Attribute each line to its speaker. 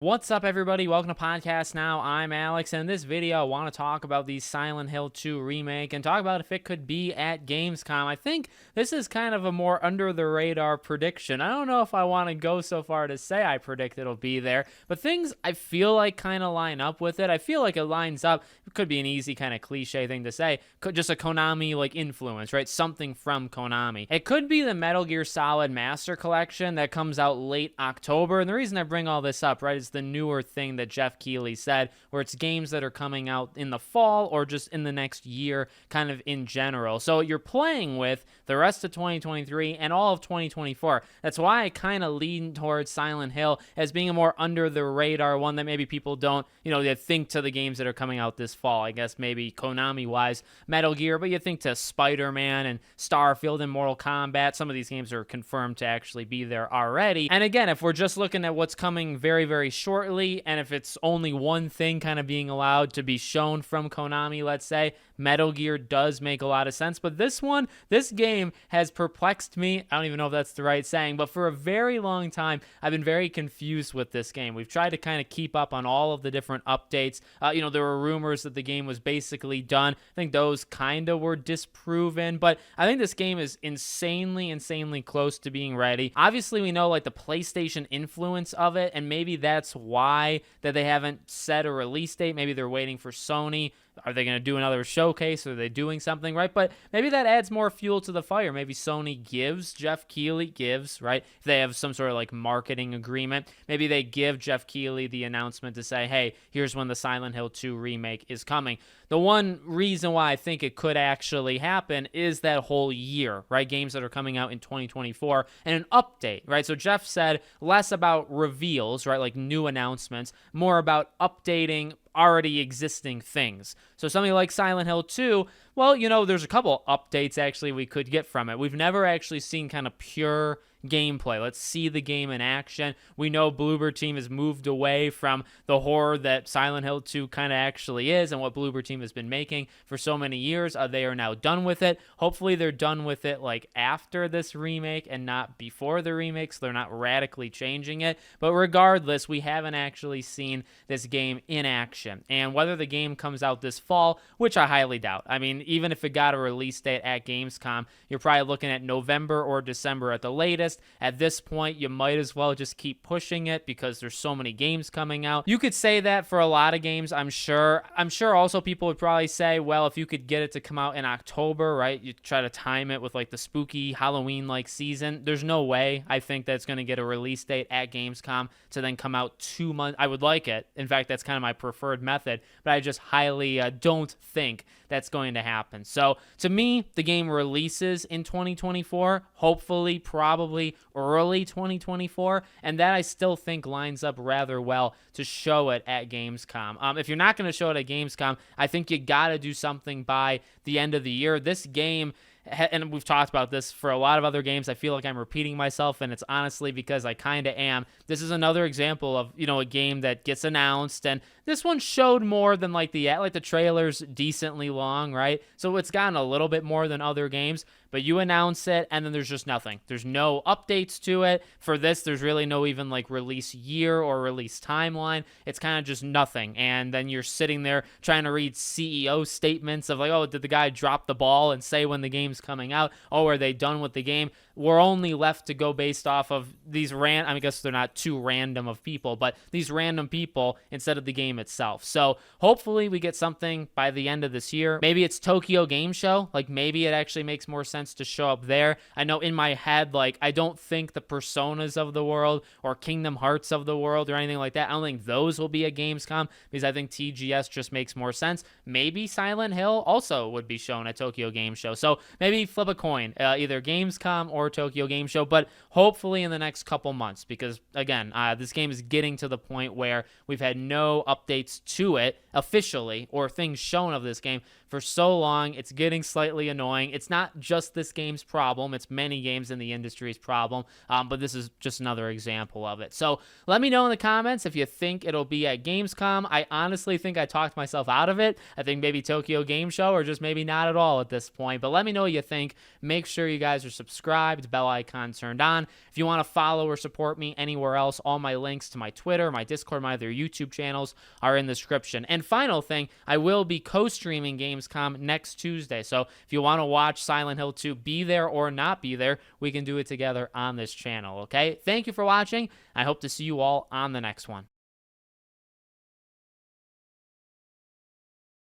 Speaker 1: What's up, everybody? Welcome to Podcast Now. I'm Alex, and in this video, I want to talk about the Silent Hill 2 remake and talk about if it could be at Gamescom. I think this is kind of a more under-the-radar prediction. I don't know if I want to go so far to say I predict it'll be there, but things I feel like kind of line up with it. I feel like it lines up. It could be an easy kind of cliche thing to say. Just a Konami like influence, right? Something from Konami. It could be the Metal Gear Solid Master Collection that comes out late October, and the reason I bring all this up, right, is the newer thing that Jeff Keighley said, where it's games that are coming out in the fall or just in the next year, kind of in general. So you're playing with the rest of 2023 and all of 2024. That's why I kind of lean towards Silent Hill as being a more under the radar one that maybe people don't, they think to the games that are coming out this fall. I guess maybe Konami wise, Metal Gear, but you think to Spider-Man and Starfield and Mortal Kombat. Some of these games are confirmed to actually be there already. And again, if we're just looking at what's coming very, very shortly, and if it's only one thing kind of being allowed to be shown from Konami, let's say, Metal Gear does make a lot of sense. But this game has perplexed me. I don't even know if that's the right saying, but for a very long time, I've been very confused with this game. We've tried to kind of keep up on all of the different updates. There were rumors that the game was basically done. I think those kind of were disproven, but I think this game is insanely close to being ready. Obviously, we know like the PlayStation influence of it, and maybe that's why that they haven't set a release date. Maybe they're waiting for Sony. Are they going to do another showcase? Are they doing something, right? But maybe that adds more fuel to the fire. Maybe Sony gives, Jeff Keighley gives, right? If they have some sort of like marketing agreement, maybe they give Jeff Keighley the announcement to say, hey, here's when the Silent Hill 2 remake is coming. The one reason why I think it could actually happen is that whole year, right? Games that are coming out in 2024 and an update, right? So Jeff said less about reveals, right? Like new announcements, more about updating already existing things. So something like Silent Hill 2, well, there's a couple updates actually we could get from it. We've never actually seen kind of pure gameplay. Let's see the game in action. We know Bloober Team has moved away from the horror that Silent Hill 2 kind of actually is and what Bloober Team has been making for so many years. They are now done with it. Hopefully they're done with it like after this remake and not before the remake, so they're not radically changing it. But regardless, we haven't actually seen this game in action. And whether the game comes out this fall, which I highly doubt. I mean, even if it got a release date at Gamescom, you're probably looking at November or December at the latest. At this point, you might as well just keep pushing it because there's so many games coming out. You could say that for a lot of games, I'm sure. I'm sure also people would probably say, well, if you could get it to come out in October, right? You try to time it with like the spooky Halloween-like season. There's no way I think that's going to get a release date at Gamescom to then come out 2 months. I would like it. In fact, that's kind of my preferred method, but I just highly don't think that's going to happen. So to me, the game releases in 2024, hopefully, probably early 2024, and that I still think lines up rather well to show it at Gamescom. If you're not going to show it at Gamescom, I think you got to do something by the end of the year. This game, and we've talked about this for a lot of other games, I feel like I'm repeating myself, and it's honestly because I kind of am. This is another example of, a game that gets announced, and this one showed more than like the trailer's decently long, right? So it's gotten a little bit more than other games, but you announce it, and then there's just nothing. There's no updates to it. For this, there's really no even like release year or release timeline. It's kind of just nothing, and then you're sitting there trying to read CEO statements of like, oh, did the guy drop the ball and say when the game's coming out? Oh, are they done with the game? We're only left to go based off of these I guess they're not too random of people, but these random people instead of the game itself. So hopefully we get something by the end of this year. Maybe it's Tokyo Game Show. Like maybe it actually makes more sense to show up there. I know in my head, like I don't think the Personas of the world or Kingdom Hearts of the world or anything like that, I don't think those will be at Gamescom because I think TGS just makes more sense. Maybe Silent Hill also would be shown at Tokyo Game Show. So maybe flip a coin, either Gamescom or Tokyo Game Show, but hopefully in the next couple months because, again, this game is getting to the point where we've had no updates to it officially or things shown of this game for so long. It's getting slightly annoying. It's not just this game's problem. It's many games in the industry's problem, but this is just another example of it. So let me know in the comments if you think it'll be at Gamescom. I honestly think I talked myself out of it. I think maybe Tokyo Game Show, or just maybe not at all at this point. But let me know what you think. Make sure you guys are subscribed, bell icon turned on. If you want to follow or support me anywhere else, all my links to my Twitter, my Discord, my other YouTube channels are in the description. And final thing, I will be co-streaming Gamescom next Tuesday. So if you want to watch Silent Hill 2, be there or not be there, we can do it together on this channel, okay? Thank you for watching. I hope to see you all on the next one.